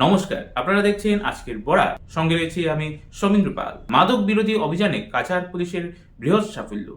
নমস্কার, আপনারা দেখছেন আজকের বরাক। সঙ্গে রয়েছি আমি সৌমিন্দ্র পাল। মাদক বিরোধী অভিযানে কাছাড় পুলিশের বৃহৎ সাফল্য।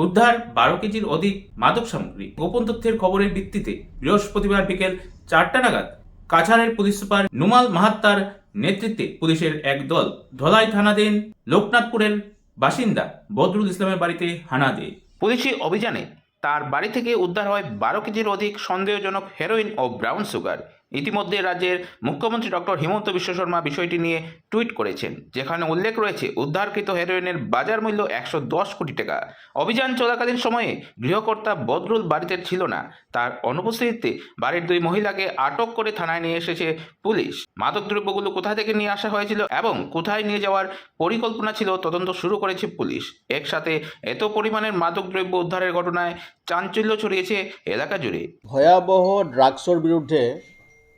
উদ্ধার 12 কেজির অধিক মাদক সামগ্রী। গোপন তথ্যের খবরের ভিত্তিতে বৃহস্পতিবার বিকেল 4টা নাগাদ কাছাড়ের পুলিশ সুপার নুমাল মাহাত্তার নেতৃত্বে পুলিশের এক দল ধলাই থানাধীন লোকনাথপুরের বাসিন্দা বদরুল ইসলামের বাড়িতে হানা দেয়। পুলিশি অভিযানে তার বাড়ি থেকে উদ্ধার হয় 12 কেজির অধিক সন্দেহজনক হেরোইন ও ব্রাউন সুগার। ইতিমধ্যে রাজ্যের মুখ্যমন্ত্রী ডক্টর হিমন্ত বিশ্ব শর্মা বিষয়টি নিয়ে টুইট করেছেন, যেখানে উল্লেখ রয়েছে উদ্ধারকৃত হেরোইনের বাজার মূল্য 110 কোটি টাকা। অভিযান চলাকালীন সময়ে গৃহকর্তা বদরুল বাড়িতে ছিল না। তার অনুপস্থিতিতে বাড়ির 2 মহিলাকে আটক করে থানায় নিয়ে এসেছে পুলিশ। মাদকদ্রব্যগুলো কোথা থেকে নিয়ে আসা হয়েছিল এবং কোথায় নিয়ে যাওয়ার পরিকল্পনা ছিল তদন্ত শুরু করেছে পুলিশ। একসাথে এত পরিমাণের মাদকদ্রব্য উদ্ধারের ঘটনায় চাঞ্চল্য ছড়িয়েছে এলাকা জুড়ে। ভয়াবহ ড্ৰাগছৰ বিৰুদ্ধে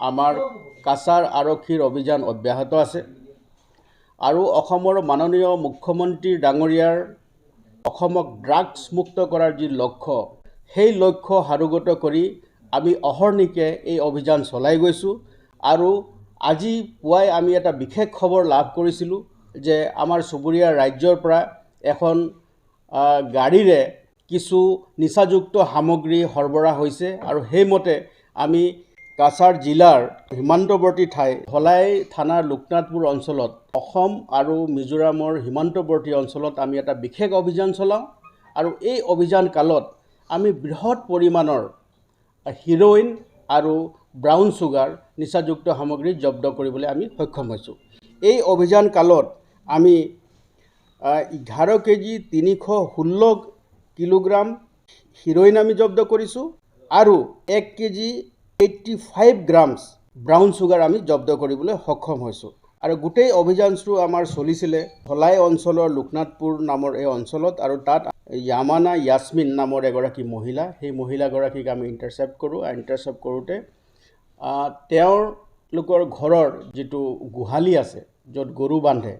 আমাৰ কাছাৰ আৰক্ষীৰ অভিযান অব্যাহত আছে আৰু অসমৰ মাননীয় মুখ্যমন্ত্ৰী ডাঙৰীয়াৰ অসমক ড্ৰাগছ মুক্ত কৰাৰ যি লক্ষ্য, সেই লক্ষ্য সাৰোগত কৰি আমি অহৰ্নিশে এই অভিযান চলাই গৈছোঁ। আৰু আজি পুৱাই আমি এটা বিশেষ খবৰ লাভ কৰিছিলোঁ যে আমাৰ চুবুৰীয়া ৰাজ্যৰ পৰা এখন গাড়ীৰে কিছু নিচাযুক্ত সামগ্ৰী সৰবৰাহ হৈছে আৰু সেইমতে আমি কাছাৰ জিলাৰ সীমান্তৱৰ্তী ঠাই ধলাই থানাৰ লোকনাথপুৰ অঞ্চলত অসম আৰু মিজোৰামৰ সীমান্তৱৰ্তী অঞ্চলত আমি এটা বিশেষ অভিযান চলাওঁ আৰু এই অভিযান কালত আমি বৃহৎ পৰিমাণৰ হিৰ'ইন আৰু ব্ৰাউন চুগাৰ নিচাযুক্ত সামগ্ৰী জব্দ কৰিবলৈ আমি সক্ষম হৈছোঁ। এই অভিযান কালত আমি 11 কেজি 316 কিলোগ্ৰাম হিৰ'ইন আমি জব্দ কৰিছোঁ আৰু 1 কেজি 85 গ্ৰামছ ব্ৰাউন চুগাৰ আমি জব্দ কৰিবলৈ সক্ষম হৈছোঁ। আৰু গোটেই অভিযানটো আমাৰ চলিছিলে ধলাই অঞ্চলৰ লোকনাথপুৰ নামৰ এই অঞ্চলত, আৰু তাত য়ামানা ইয়াছমিন নামৰ এগৰাকী মহিলা, সেই মহিলাগৰাকীক আমি ইণ্টাৰচেপ্ট কৰোঁ। ইণ্টাৰচেপ্ট কৰোঁতে তেওঁলোকৰ ঘৰৰ যিটো গোহালি আছে, য'ত গৰু বান্ধে,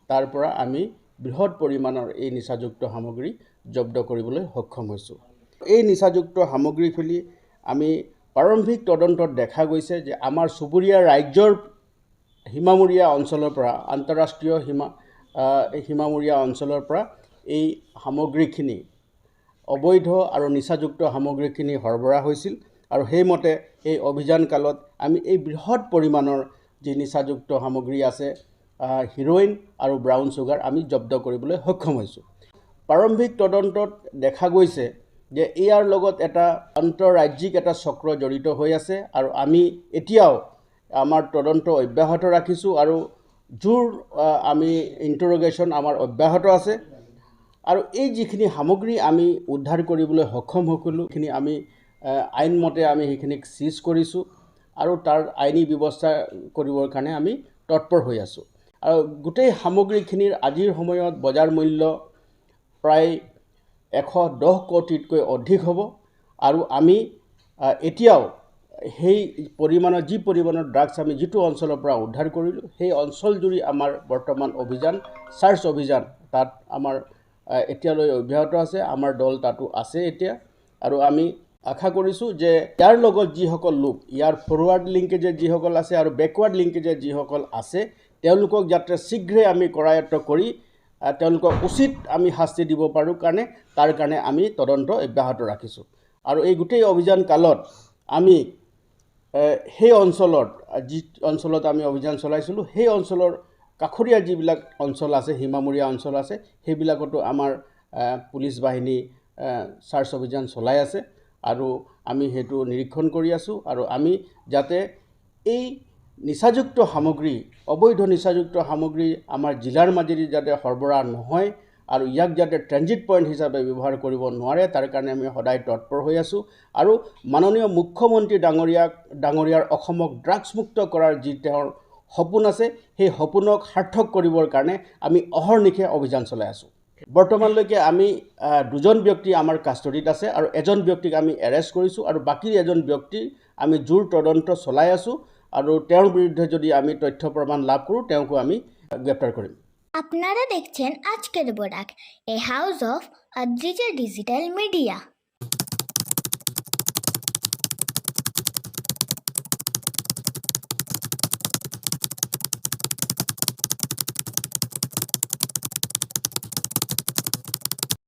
তাৰ পৰা আমি বৃহৎ পৰিমাণৰ এই নিচাযুক্ত সামগ্ৰী জব্দ কৰিবলৈ সক্ষম হৈছোঁ। এই নিচাযুক্ত সামগ্ৰীখিনি আমি প্ৰাৰম্ভিক তদন্তত দেখা গৈছে যে আমাৰ চুবুৰীয়া ৰাজ্যৰ সীমামূৰীয়া অঞ্চলৰ পৰা, আন্তঃৰাষ্ট্ৰীয় সীমামূৰীয়া অঞ্চলৰ পৰা এই সামগ্ৰীখিনি অবৈধ আৰু নিচাযুক্ত সামগ্ৰীখিনি সৰবৰাহ হৈছিল। আৰু সেইমতে এই অভিযান কালত আমি এই বৃহৎ পৰিমাণৰ যি নিচাযুক্ত সামগ্ৰী আছে, হিৰ'ইন আৰু ব্ৰাউন চুগাৰ আমি জব্দ কৰিবলৈ সক্ষম হৈছোঁ। প্ৰাৰম্ভিক তদন্তত দেখা গৈছে যে ইয়াৰ লগত এটা আন্তঃৰাজ্যিক এটা চক্ৰ জড়িত হৈ আছে আৰু আমি এতিয়াও আমাৰ তদন্ত অব্যাহত ৰাখিছোঁ আৰু আমি ইণ্টাৰগেশ্যন আমাৰ অব্যাহত আছে। আৰু এই যিখিনি সামগ্ৰী আমি উদ্ধাৰ কৰিবলৈ সক্ষম হৈছিলোঁ, সেইখিনি আমি আইনমতে আমি সেইখিনিক চিজ কৰিছোঁ আৰু তাৰ আইনী ব্যৱস্থা কৰিবৰ কাৰণে আমি তৎপৰ হৈ আছোঁ। আৰু গোটেই সামগ্ৰীখিনিৰ আজিৰ সময়ত বজাৰ মূল্য প্ৰায় 110 কোটিতকৈ অধিক হ'ব। আৰু আমি এতিয়াও সেই পৰিমাণৰ যি পৰিমাণৰ ড্ৰাগছ আমি যিটো অঞ্চলৰ পৰা উদ্ধাৰ কৰিলোঁ, সেই অঞ্চল জুৰি আমাৰ বৰ্তমান অভিযান, চাৰ্চ অভিযান তাত আমাৰ এতিয়ালৈ অব্যাহত আছে। আমাৰ দল তাতো আছে এতিয়া। আৰু আমি আশা কৰিছোঁ যে ইয়াৰ লগত যিসকল লোক, ইয়াৰ ফৰৱাৰ্ড লিংকেজে যিসকল আছে আৰু বেকৱাৰ্ড লিংকেজে যিসকল আছে, তেওঁলোকক যাতে শীঘ্ৰে আমি কৰায়ত্ব কৰি তেওঁলোকক উচিত আমি শাস্তি দিব পাৰোঁ তাৰ কাৰণে আমি তদন্ত অব্যাহত ৰাখিছোঁ। আৰু এই গোটেই অভিযান কালত আমি সেই যি অঞ্চলত আমি অভিযান চলাইছিলোঁ, সেই অঞ্চলৰ কাষৰীয়া যিবিলাক অঞ্চল আছে, সীমামূৰীয়া অঞ্চল আছে, সেইবিলাকতো আমাৰ পুলিচ বাহিনী চাৰ্চ অভিযান চলাই আছে আৰু আমি সেইটো নিৰীক্ষণ কৰি আছোঁ। আৰু আমি যাতে এই নিচাযুক্ত সামগ্ৰী, অবৈধ নিচাযুক্ত সামগ্ৰী আমাৰ জিলাৰ মাজেদি যাতে সৰবৰাহ নহয় আৰু ইয়াক যাতে ট্ৰেনজিট পইণ্ট হিচাপে ব্যৱহাৰ কৰিব নোৱাৰে, তাৰ কাৰণে আমি সদায় তৎপৰ হৈ আছোঁ। আৰু মাননীয় মুখ্যমন্ত্ৰী ডাঙৰীয়াৰ অসমক ড্ৰাগছমুক্ত কৰাৰ যি তেওঁৰ সপোন আছে, সেই সপোনক সাৰ্থক কৰিবৰ কাৰণে আমি অহৰ্নিশে অভিযান চলাই আছোঁ। বৰ্তমানলৈকে আমি 2জন ব্যক্তি আমাৰ কাষ্টডিত আছে আৰু এজন ব্যক্তিক আমি এৰেষ্ট কৰিছোঁ আৰু বাকী এজন ব্যক্তিৰ আমি জোৰ তদন্ত চলাই আছোঁ। আৰু তেওঁৰ বিৰুদ্ধে যদি আমি তথ্য প্ৰমাণ লাভ কৰোঁ, তেওঁকো আমি গ্ৰেপ্তাৰ কৰিম। আপনাৰা দেখছেন আজকেৰ Barak, a house of Adrija digital media.